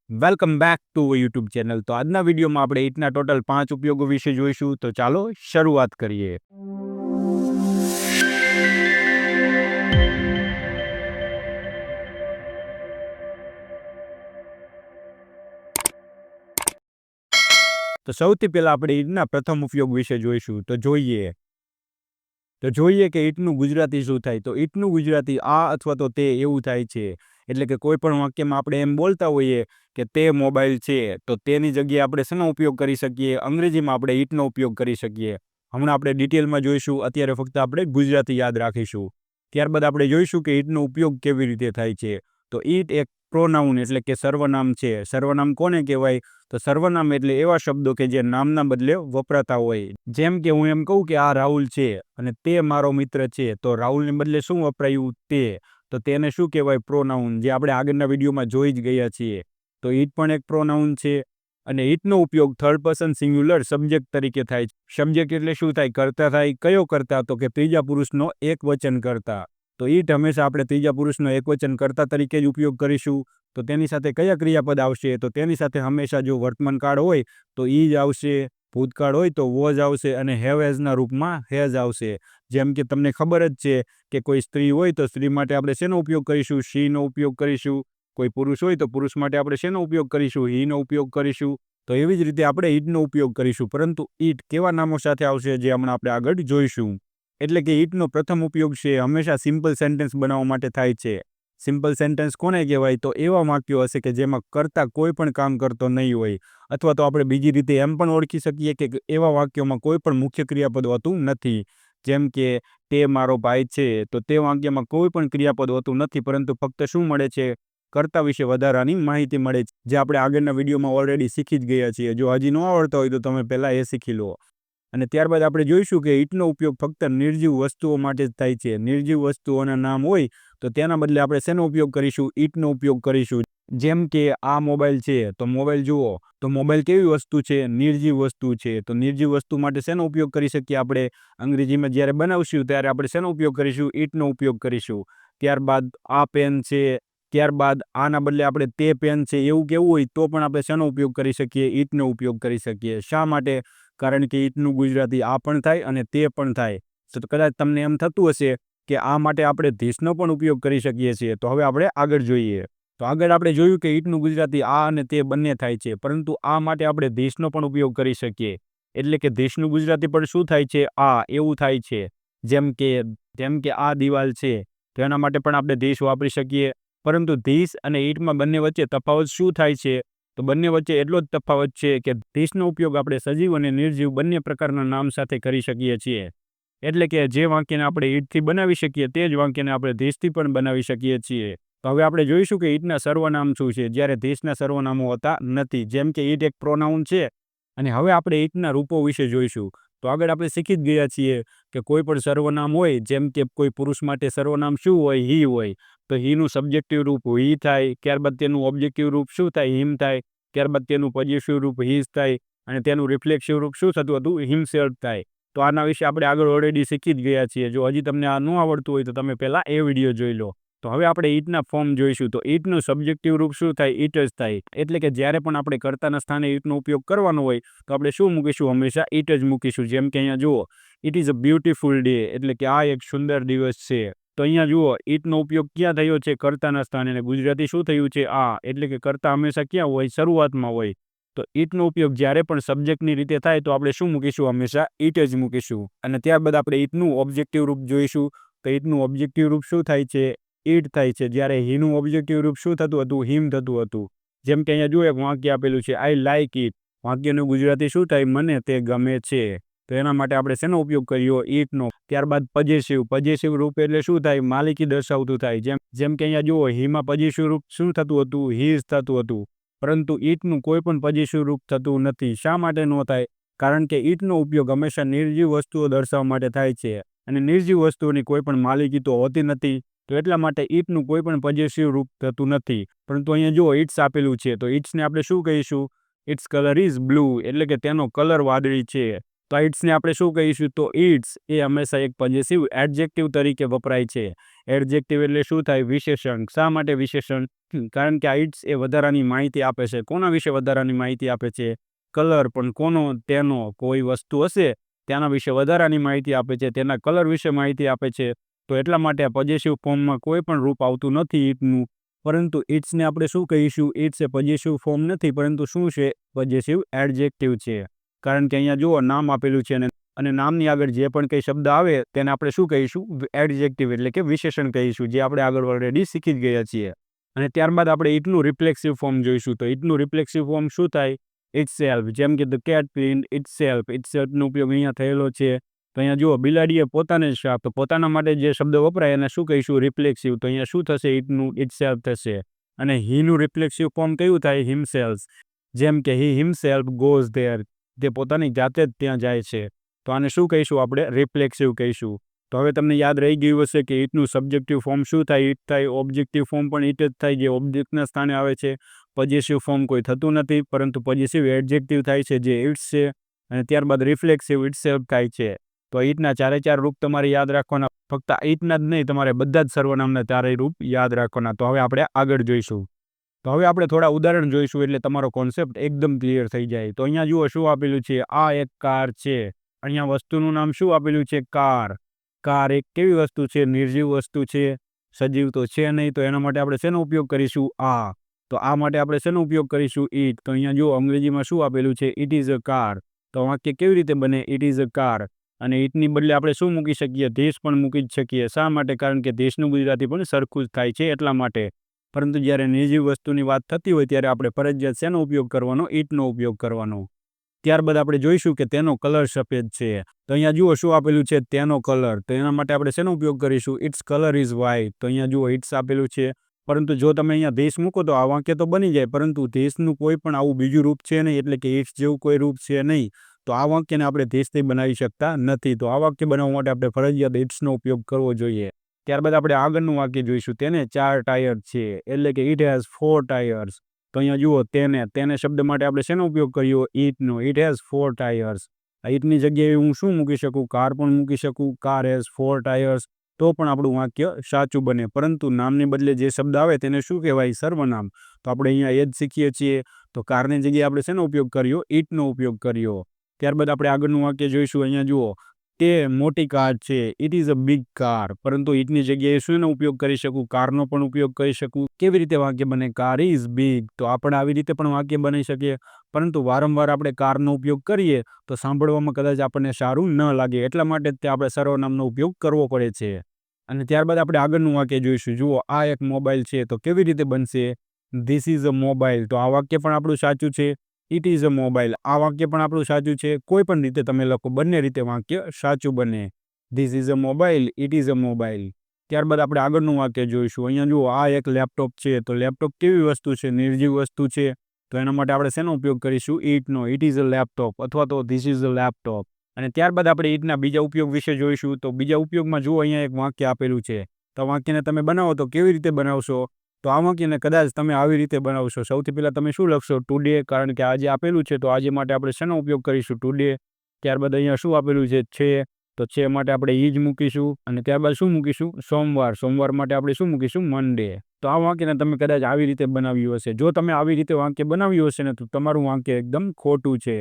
Welcome back to YouTube channel. તો આજના વિડીયોમાં આપણે ઈંટના ટોટલ 5 ઉપયોગો વિશે જોઈશું। તો ચાલો શરૂઆત કરીએ। તો સૌથી પહેલા આપણે ઈંટના પ્રથમ ઉપયોગ વિશે જોઈશું। તો જોઈએ કે ઈંટનું ગુજરાતી શું થાય। તો ઈંટનું ગુજરાતી આ અથવા તો તે એવું થાય છે। એટલે કે કોઈ પણ વાક્યમાં આપણે એમ બોલતા હોઈએ કે તે મોબાઈલ છે, તો તેની જગ્યાએ આપણે શેનો ઉપયોગ કરી શકીએ? અંગ્રેજીમાં આપણે ઈટનો ઉપયોગ કરી શકીએ। હમણાં આપણે ડિટેલમાં જોઈશું, અત્યારે ફક્ત આપણે ગુજરાતી યાદ રાખીશું। ત્યારબાદ આપણે જોઈશું કે ઈટનો ઉપયોગ કેવી રીતે થાય છે। તો ઈટ એક પ્રોનાઉન એટલે કે સર્વનામ છે। સર્વનામ કોને કહેવાય? તો સર્વનામ એટલે એવા શબ્દો કે જે નામના બદલે વપરાતા હોય। જેમ કે હું એમ કહું કે આ રાહુલ છે અને તે મારો મિત્ર છે, તો રાહુલને બદલે શું વપરાયું? તે। તો તેને શું કહેવાય? પ્રોનાઉન, જે આપણે આગળના વિડીયોમાં જોઈ જ ગયા છીએ। તો ઈટ પણ એક પ્રોનાઉન છે અને ઈટનો ઉપયોગ થર્ડ પર્સન સિંગ્યુલર સબ્જેક્ટ તરીકે થાય છે। સબ્જેક્ટ એટલે શું થાય? કર્તા થાય। કયો કર્તા? તો કે ત્રીજા પુરુષનો એકવચન કર્તા। તો ઈટ હંમેશા આપણે ત્રીજા પુરુષનો એકવચન કર્તા તરીકે જ ઉપયોગ કરીશું। તો તેની સાથે કયા ક્રિયાપદ આવશે? તો તેની સાથે હંમેશા જો વર્તમાન કાળ હોય તો ઈ જ આવશે, ભૂતકાળ હોય તો વોઝ આવશે અને હેવ હેઝના રૂપમાં હેઝ આવશે। જેમ કે તમને ખબર જ છે કે કોઈ સ્ત્રી હોય તો સ્ત્રી માટે આપણે શેનો ઉપયોગ કરીશું? શીનો ઉપયોગ કરીશું। કોઈ પુરુષ હોય તો પુરુષ માટે આપણે શેનો ઉપયોગ કરીશું? હીનો ઉપયોગ કરીશું। તો એવી જ રીતે આપણે ઈટનો ઉપયોગ કરીશું, પરંતુ ઈટ કેવા નામો સાથે આવશે જે હમણાં આપણે આગળ જોઈશું। એટલે કે ઈટનો પ્રથમ ઉપયોગ છે હંમેશા સિમ્પલ સેન્ટેન્સ બનાવવા માટે થાય છે। સિમ્પલ સેન્ટેન્સ કોને કહેવાય? તો એવા વાક્યો હશે કે જેમાં કર્તા કોઈ પણ કામ કરતો નહીં હોય, અથવા તો આપણે બીજી રીતે એમ પણ ઓળખી શકીએ કે એવા વાક્યોમાં કોઈ પણ મુખ્ય ક્રિયાપદ હોતું નથી। જેમ કે તે મારો ભાઈ છે, તો તે વાક્યમાં કોઈ પણ ક્રિયાપદ હોતું નથી, પરંતુ ફક્ત શું મળે છે? કર્તા વિશે વધારાની માહિતી મળે છે, જે આપણે આગળના વિડીયોમાં ઓલરેડી શીખી જ ગયા છીએ। જો હજી ન આવડતા હોય તો તમે પહેલાં એ શીખી લો। અને ત્યારબાદ આપણે જોઈશું કે ઈટનો ઉપયોગ ફક્ત નિર્જીવ વસ્તુઓ માટે જ થાય છે। નિર્જીવ વસ્તુઓના નામ હોય તો તેના બદલે આપણે શેનો ઉપયોગ કરીશું? ઈટનો ઉપયોગ કરીશું। જેમ કે આ મોબાઈલ છે, તો મોબાઈલ જુઓ, તો મોબાઈલ કેવી વસ્તુ છે? નિર્જીવ વસ્તુ છે। તો નિર્જીવ વસ્તુ માટે શેનો ઉપયોગ કરી શકીએ આપણે? અંગ્રેજીમાં જ્યારે બનાવશું ત્યારે આપણે શેનો ઉપયોગ કરીશું? ઈટનો ઉપયોગ કરીશું। ત્યારબાદ આ પેન છે, ત્યારબાદ આના બદલે આપણે તે પેન છે એવું કેવું હોય તો પણ આપણે શેનો ઉપયોગ કરી શકીએ? ઈટનો ઉપયોગ કરી શકીએ। શા માટે? કારણ કે ઈટનું ગુજરાતી આ પણ થાય અને તે પણ થાય। તો કદાચ તમને એમ થતું હશે કે આ માટે આપણે ધીસનો પણ ઉપયોગ કરી શકીએ છીએ। તો હવે આપણે આગળ જોઈએ। તો આગળ આપણે જોયું કે ઈટનું ગુજરાતી આ અને તે બંને થાય છે, પરંતુ આ માટે આપણે ધીસનો પણ ઉપયોગ કરી શકીએ। એટલે કે ધીસનું ગુજરાતી પણ શું થાય છે? આ એવું થાય છે। જેમ કે આ દિવાલ છે, તો એના માટે પણ આપણે ધીસ વાપરી શકીએ। પરંતુ ધીસ અને ઈટમાં બંને વચ્ચે તફાવત શું થાય છે? તો બંને વચ્ચે એટલો જ તફાવત છે કે ધીસનો ઉપયોગ આપણે સજીવ અને નિર્જીવ બંને પ્રકારના નામ સાથે કરી શકીએ છીએ। એટલે કે જે વાક્યને આપણે ઈટથી બનાવી શકીએ તે જ વાક્યને આપણે ધીસથી પણ બનાવી શકીએ છીએ। તો હવે આપણે જોઈશું કે ઈટના સર્વનામ શું છે, જ્યારે ધીસના સર્વનામો હોતા નથી। જેમ કે ઈટ એક પ્રોનાઉન છે અને હવે આપણે ઈટના રૂપો વિશે જોઈશું। તો આગળ આપણે શીખી જ ગયા છીએ કે કોઈ પણ સર્વનામ હોય, જેમ કે કોઈ પુરુષ માટે સર્વનામ શું હોય? હી હોય। તો હીનું સબ્જેક્ટિવ રૂપ હી થાય, ત્યારબાદ તેનું ઓબ્જેક્ટિવ રૂપ શું થાય? હિમ થાય, ત્યારબાદ તેનું પોઝેસિવ રૂપ હીઝ થાય અને તેનું રિફ્લેક્સિવ રૂપ શું થતું હતું? હિમસેલ્ફ થાય। તો આના વિશે આપણે આગળ ઓલરેડી શીખી જ ગયા છીએ। જો હજી તમને આ ન આવડતું હોય તો તમે પહેલાં એ વિડીયો જોઈ લો। તો હવે આપણે ઈટના ફોર્મ જોઈશું। તો ઈટનું સબ્જેક્ટિવ રૂપ શું થાય? ઈટ જ થાય। એટલે કે જ્યારે પણ આપણે કર્તાના સ્થાને ઈટનો ઉપયોગ કરવાનો હોય તો આપણે શું મૂકીશું? હંમેશા ઈટ જ મૂકીશું। જેમ કે અહીંયા જુઓ, it is a beautiful day, એટલે કે આ એક સુંદર દિવસ છે। તો અહીંયા જુઓ, ઈટનો ઉપયોગ ક્યાં થયો છે? કર્તાના સ્થાને। અને ગુજરાતી શું થયું છે? આ। એટલે કે કર્તા હંમેશા ક્યાં હોય? શરૂઆતમાં હોય। તો ઈટનો ઉપયોગ જ્યારે પણ સબ્જેક્ટની રીતે થાય તો આપણે શું મૂકીશું? હંમેશા ઈટ જ મૂકીશું। અને ત્યારબાદ આપણે ઈટનું ઓબ્જેક્ટિવ રૂપ જોઈશું। તો ઈટનું ઓબ્જેક્ટિવ રૂપ શું થાય છે? ઈટ થાય છે। જ્યારે હીનું ઓબ્જેક્ટિવ રૂપ શું થતું હતું? હિમ થતું હતું। જેમ કે અહીંયા જુઓ, એક વાક્ય આપેલું છે, આઈ લાઇક ઇટ। વાક્યનું ગુજરાતી શું થાય? મને તે ગમે છે। તો એના માટે આપણે શેનો ઉપયોગ કર્યો? ઈટનો। ત્યારબાદ પોઝેસિવ રૂપ એટલે શું થાય? માલિકી દર્શાવતું થાય। જેમ કે અહીંયા જુઓ, હીમાં પોઝેસિવ રૂપ શું થતું હતું? હીઝ થતું હતું। પરંતુ ઈટનું કોઈ પણ પોઝેસિવ રૂપ થતું નથી। શા માટે ન થાય? કારણ કે ઈટનો ઉપયોગ હંમેશા નિર્જીવ વસ્તુઓ દર્શાવવા માટે થાય છે અને નિર્જીવ વસ્તુઓની કોઈ પણ માલિકી તો હોતી નથી। તો એટલા માટે ઈટનું કોઈ પણ પોઝેસિવ રૂપ થતું નથી। પરંતુ અહીંયા જુઓ, ઈટ્સ આપેલું છે, તો ઈટ્સને આપણે શું કહીશું? ઇટ્સ કલર ઇઝ બ્લુ, એટલે કે તેનો કલર વાદળી છે। તો ઈટ્સને આપણે શું કહીશું? તો ઈટ્સ એ હંમેશા એક પોઝેસિવ એડજેક્ટિવ તરીકે વપરાય છે। એડજેક્ટિવ એટલે શું થાય? વિશેષણ. શા માટે વિશેષણ? કારણ કે આ ઇટ્સ એ વધારાની માહિતી આપે છે. કોના વિશે વધારાની માહિતી આપે છે? કલર. પણ કોનો? તેનો. કોઈ વસ્તુ હશે તેના વિશે વધારાની માહિતી આપે છે, તેના કલર વિશે માહિતી આપે છે. તો એટલા માટે આ પોઝેસિવ ફોર્મમાં કોઈ પણ રૂપ આવતું નથી ઇટનું. પરંતુ ઇટ્સને આપણે શું કહીશું? ઇટ્સ એ પોઝેસિવ ફોર્મ નથી, પરંતુ શું છે? પોઝેસિવ એડજેક્ટિવ છે. કારણ કે અહીંયા જુઓ નામ આપેલું છે અને નામની આગળ જે પણ કંઈ શબ્દ આવે તેને આપણે શું કહીશું? એડજેક્ટિવ એટલે કે વિશેષણ કહીશું, જે આપણે આગળ ઓલરેડી શીખી જ ગયા છીએ. અને ત્યારબાદ આપણે ઇટનું રિફ્લેક્સિવ ફોર્મ જોઈશું. તો ઇટનું રિફ્લેક્સિવ ફોર્મ શું થાય? ઇટસેલ્ફ. જેમ કે ધ કેટ ક્લીન્ડ ઇટસેલ્ફ. ઇટસેલ્ફનો ઉપયોગ અહીંયા થયેલો છે. તો અહીંયા જુઓ બિલાડીએ પોતાને જ સાફ. તો પોતાના માટે જે શબ્દ વપરાય એને શું કહીશું? રિફ્લેક્સિવ. તો અહીંયા શું થશે? ઇટનું ઇટસેલ્ફ થશે. અને હીનું રિફ્લેક્સિવ ફોર્મ કયું થાય? હિમસેલ્ફ. જેમ કે હી હિમસેલ્ફ ગોઝ ધેર. તે પોતાની જાતે જ ત્યાં જાય છે. તો આને શું કહીશું આપણે? રિફ્લેક્સિવ કહીશું. તો હવે તમને યાદ રહી ગયું હશે કે ઇટનું સબ્જેક્ટિવ ફોર્મ શું થાય? ઇટ થાય. ઓબ્જેક્ટિવ ફોર્મ પણ ઇટ જ થાય, જે ઓબ્જેક્ટના સ્થાને આવે છે. પોઝેસિવ ફોર્મ કોઈ થતું નથી, પરંતુ પોઝેસિવ એડજેક્ટિવ થાય છે, જે ઇટ્સ છે. અને ત્યારબાદ રિફ્લેક્સિવ ઇટસેલ્ફ થાય છે. તો ઇટના ચારે ચાર રૂપ તમારે યાદ રાખવાના. ફક્ત ઇટના જ નહીં, તમારે બધા જ સર્વનામના ચારેય રૂપ યાદ રાખવાના. તો હવે આપણે આગળ જોઈશું. તો હવે આપણે થોડા ઉદાહરણ જોઈશું, એટલે તમારો કોન્સેપ્ટ એકદમ ક્લિયર થઈ જાય. તો અહીંયા જુઓ શું આપેલું છે? આ એક કાર છે. અહીંયા વસ્તુનું નામ શું આપેલું છે? કાર. કાર એક કેવી વસ્તુ છે? નિર્જીવ વસ્તુ છે. સજીવ તો છે નહીં, તો એના માટે આપણે શેનો ઉપયોગ કરીશું? આ. તો આ માટે આપણે શેનો ઉપયોગ કરીશું? ઇટ. તો અહીંયા જુઓ અંગ્રેજીમાં શું આપેલું છે? It is a car. તો વાક્ય કેવી રીતે બને? It is a car. અને ઇટની બદલે આપણે શું મૂકી શકીએ? ધીસ પણ મૂકી જ શકીએ. શા માટે? કારણ કે ધીસનું ગુજરાતી પણ સરખું જ થાય છે એટલા માટે. પરંતુ જ્યારે નિર્જીવ વસ્તુની વાત થતી હોય ત્યારે આપણે ફરજિયાત શેનો ઉપયોગ કરવાનો? ઇટનો ઉપયોગ કરવાનો. ત્યારબાદ આપણે જોઈશું કે તેનો કલર સફેદ છે. તો અહીંયા જુઓ શું આપેલું છે? તેનો કલર. તો એના માટે આપણે શેનો ઉપયોગ કરીશું? It's colour is white. તો અહીંયા જુઓ ઇટ્સ આપેલું છે. પરંતુ જો તમે અહીંયા ધીસ મૂકો તો આ વાક્ય તો બની જાય, પરંતુ ધીસનું કોઈ પણ આવું બીજું રૂપ છે નહીં, એટલે કે ઇટ્સ જેવું કોઈ રૂપ છે નહીં. તો આ વાક્યને આપણે ધીસથી બનાવી શકતા નથી. તો આ વાક્ય બનાવવા માટે આપણે ફરજિયાત ઇટ્સનો ઉપયોગ કરવો જોઈએ. ત્યારબાદ આપણે આગળનું વાક્ય જોઈશું. તેને 4 ટાયર છે. એટલે કે ઇટ હેઝ 4 ટાયર્સ. તો અહીંયા જુઓ તેને શબ્દ માટે આપણે શેનો ઉપયોગ કર્યો? ઇટનો. It has 4 tyres. આ ઇટની જગ્યાએ હું શું મૂકી શકું? કાર પણ મૂકી શકું. Car has 4 tyres. તો પણ આપણું વાક્ય સાચું બને. પરંતુ નામની બદલે જે શબ્દ આવે તેને શું કહેવાય? સર્વનામ. તો આપણે અહીંયા એ જ શીખીએ છીએ. તો કારની જગ્યાએ આપણે શેનો ઉપયોગ કર્યો? ઇટનો ઉપયોગ કર્યો. ત્યારબાદ આપણે આગળનું વાક્ય જોઈશું. અહીંયા જુઓ તે મોટી કાર છે. It is a big car. પરંતુ ઇટની જગ્યાએ શેનો ઉપયોગ કરી શકું? કારનો પણ ઉપયોગ કરી શકું. કેવી રીતે વાક્ય બને? Car is big. તો આપણે આવી રીતે પણ વાક્ય બની શકીએ. પરંતુ વારંવાર આપણે કારનો ઉપયોગ કરીએ તો સાંભળવામાં કદાચ આપણને સારું ન લાગે. એટલા માટે જ આપણે સર્વનામનો ઉપયોગ કરવો પડે છે. અને ત્યારબાદ આપણે આગળનું વાક્ય જોઈશું. જુઓ આ એક મોબાઈલ છે. તો કેવી રીતે બનશે? This is a mobile. તો આ વાક્ય પણ આપણું સાચું છે. It is a mobile. આ વાક્ય પણ આપણું સાચું છે. કોઈ પણ રીતે તમે લખો, બંને રીતે વાક્ય સાચું બને. This is a mobile. It is a mobile. ત્યારબાદ આપણે આગળનું વાક્ય જોઈશું. અહીંયા જુઓ આ એક લેપટોપ છે. તો લેપટોપ કેવી વસ્તુ છે? નિર્જીવ વસ્તુ છે. તો એના માટે આપણે શેનો ઉપયોગ કરીશું? ઇટનો. ઇટ ઇઝ અ લેપટોપ અથવા તો ધીસ ઇઝ અ લેપટોપ. અને ત્યારબાદ આપણે ઇટના બીજા ઉપયોગ વિશે જોઈશું. તો બીજા ઉપયોગમાં જુઓ અહીંયા એક વાક્ય આપેલું છે. તો વાક્યને તમે બનાવો તો કેવી રીતે બનાવશો? તો આ વાક્યને કદાચ તમે આવી રીતે બનાવશો. સૌથી પહેલાં તમે શું લખશો? ટુડે. કારણ કે આજે આપેલું છે, તો આજે માટે આપણે શેનો ઉપયોગ કરીશું? ટુડે. ત્યારબાદ અહીંયા શું આપેલું છે? તો છે માટે આપણે ઈજ મૂકીશું. અને ત્યારબાદ શું મૂકીશું? સોમવાર. સોમવાર માટે આપણે શું મૂકીશું? મંડે. તો આ વાક્યને તમે કદાચ આવી રીતે બનાવ્યું હશે. જો તમે આવી રીતે વાક્ય બનાવ્યું હશે ને, તો તમારું વાક્ય એકદમ ખોટું છે.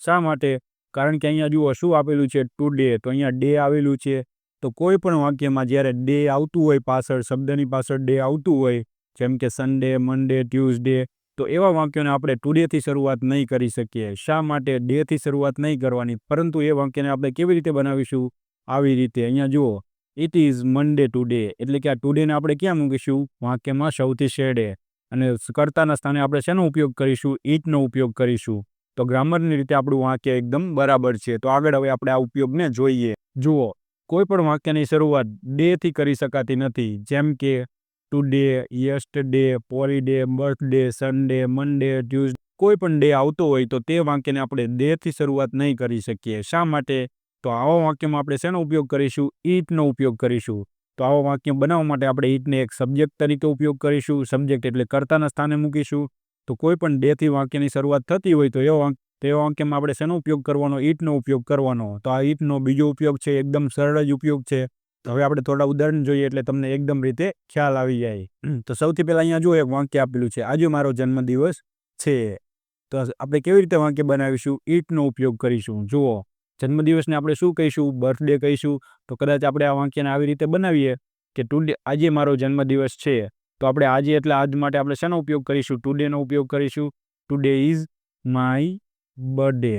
શા માટે? કારણ કે અહીંયા જુઓ શું આપેલું છે? ટુડે. તો અહીંયા ડે આવેલું છે. તો કોઈ પણ વાક્યમાં જ્યારે ડે આવતું હોય, પાછળ શબ્દની પાછળ ડે આવતું હોય, જેમ કે સન્ડે, મંડે, ટ્યુઝડે, તો એવા વાક્યોને આપણે ટુડેથી શરૂઆત નહીં કરી શકીએ. શા માટે? ડેથી શરૂઆત નહીં કરવાની. પરંતુ એ વાક્યને આપણે કેવી રીતે બનાવીશું? આવી રીતે. અહીંયા જુઓ ઇટ ઇઝ મંડે ટુડે. એટલે કે આ ટુડેને આપણે ક્યાં મૂકીશું? વાક્યમાં સૌથી છેડે. અને કર્તાના સ્થાને આપણે શેનો ઉપયોગ કરીશું? ઇટનો ઉપયોગ કરીશું. તો ગ્રામરની રીતે આપણું વાક્ય એકદમ બરાબર છે. તો આગળ હવે આપણે આ ઉપયોગને જોઈએ. જુઓ કોઈ પણ વાક્યની શરૂઆત ડેથી કરી શકાતી નથી. જેમ કે today, yesterday, holiday, birthday, Sunday, Monday, Tuesday, કોઈ પણ ડે આવતો હોય તો તે વાક્યને આપણે ડેથી શરૂઆત નહીં કરી શકીએ. શા માટે? તો આવા વાક્યમાં આપણે શેનો ઉપયોગ કરીશું? ઇટનો ઉપયોગ કરીશું. તો આવા વાક્ય બનાવવા માટે આપણે ઇટને એક સબ્જેક્ટ તરીકે ઉપયોગ કરીશું. સબ્જેક્ટ એટલે કર્તાના સ્થાને મૂકીશું. તો કોઈ પણ ડેથી વાક્યની શરૂઆત થતી હોય તો એ વાક્યમાં આપણે શેનો ઉપયોગ કરવાનો? ઇટનો ઉપયોગ કરવાનો. તો આ ઇટનો બીજો ઉપયોગ છે, એકદમ સરળ જ ઉપયોગ છે. તો હવે આપણે થોડા ઉદાહરણ જોઈએ એટલે તમને એકદમ રીતે ખ્યાલ આવી જાય. તો સૌથી પહેલા અહીંયા જુઓ એક વાક્ય આપેલું છે, આજે મારો જન્મદિવસ છે. તો આપણે કેવી રીતે વાક્ય બનાવીશું? ઈટનો ઉપયોગ કરીશું. જુઓ, જન્મદિવસને આપણે શું કહીશું? બર્થડે કહીશું. તો કદાચ આપણે આ વાક્યને આવી રીતે બનાવીએ કે ટુડે, આજે મારો જન્મદિવસ છે. તો આપણે આજે એટલે આજ માટે આપણે શેનો ઉપયોગ કરીશું? ટુડેનો ઉપયોગ કરીશું. Today is my birthday.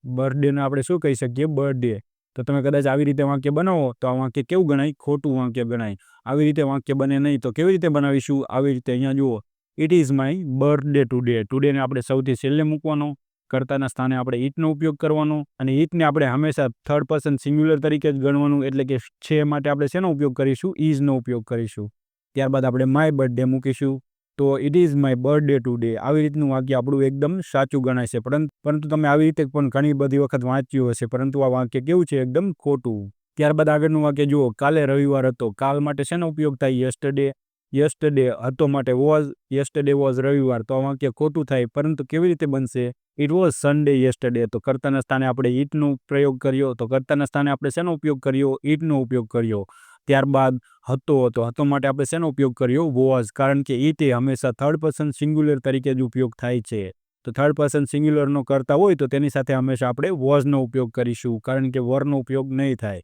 બર્થડેને આપણે શું કહી શકીએ? બર્થડે. તો તમે કદાચ આવી રીતે વાક્ય બનાવો તો આ વાક્ય કેવું ગણાય? ખોટું વાક્ય ગણાય. આવી રીતે વાક્ય બને નહીં. તો કેવી રીતે બનાવીશું? આવી રીતે અહીંયા જુઓ, it is my birthday today. ટુડેને આપણે સૌથી છેલ્લે મૂકવાનો, કર્તાના સ્થાને આપણે ઈટનો ઉપયોગ કરવાનો, અને ઈટને આપણે હંમેશા થર્ડ પર્સન સિંગ્યુલર તરીકે જ ગણવાનું, એટલે કે છે માટે આપણે શેનો ઉપયોગ કરીશું? ઇઝનો ઉપયોગ કરીશું. ત્યારબાદ આપણે માય બર્થડે મૂકીશું. તો it is my birthday today. આવી રીતનું વાક્ય આપણું એકદમ સાચું ગણાય છે. પરંતુ તમે આવી રીતે પણ ઘણી બધી વખત વાંચ્યું હશે, પરંતુ આ વાક્ય કેવું છે? એકદમ ખોટું. ત્યારબાદ આગળનું વાક્ય જુઓ, કાલે રવિવાર હતો. કાલ માટે શેનો ઉપયોગ થાય? યસ્ટરડે. યસ્ટરડે હતો માટે વોઝ. યસ્ટરડે વોઝ રવિવાર. તો આ વાક્ય ખોટું થાય. પરંતુ કેવી રીતે બનશે? It was Sunday yesterday. તો કર્તાના સ્થાને આપણે ઈટનો પ્રયોગ કર્યો. તો કર્તાના સ્થાને આપણે શેનો ઉપયોગ કર્યો? ઈટનો ઉપયોગ કર્યો. ત્યારબાદ હતો. તો હતો માટે આપણે શેનો ઉપયોગ કર્યો? વોઝ. કારણ કે ઈટ એ હંમેશા થર્ડ પર્સન સિંગ્યુલર તરીકે જ ઉપયોગ થાય છે. તો થર્ડ પર્સન સિંગ્યુલરનો કરતા હોય તો તેની સાથે હંમેશા આપણે વોઝનો ઉપયોગ કરીશું, કારણ કે વરનો ઉપયોગ નહીં થાય.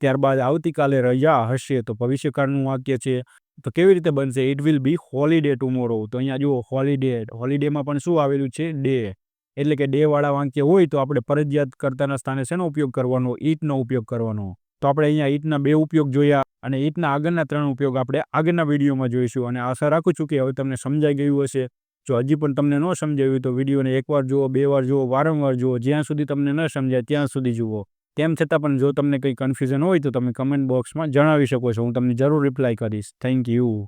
ત્યારબાદ આવતીકાલે રજા હશે. તો ભવિષ્યકાળનું વાક્ય છે. તો કેવી રીતે બનશે? It will be holiday tomorrow. તો અહીંયા જુઓ, હોલિડે. હોલિડેમાં પણ શું આવેલું છે? ડે. એટલે કે ડે વાળા વાક્ય હોય તો આપણે ફરજિયાત કર્તાના સ્થાને શેનો ઉપયોગ કરવાનો? ઈટનો ઉપયોગ કરવાનો. તો આપણે અહીંયા ઈટના 2 ઉપયોગ જોયા, અને ઈટના આગળના 3 ઉપયોગ આપણે આગળના વિડીયોમાં જોઈશું. અને આશા રાખું છું કે હવે તમને સમજાઈ ગયું હશે. જો હજી પણ તમને ન સમજાયું તો વિડીયોને એકવાર જુઓ, 2 વાર જુઓ, વારંવાર જુઓ, જ્યાં સુધી તમને ન સમજાય ત્યાં સુધી જુઓ. તેમ છતાં પણ જો તમને કંઈ કન્ફ્યુઝન હોય તો તમે કમેન્ટ બોક્સમાં જણાવી શકો છો. હું તમને જરૂર રિપ્લાય કરીશ. Thank you.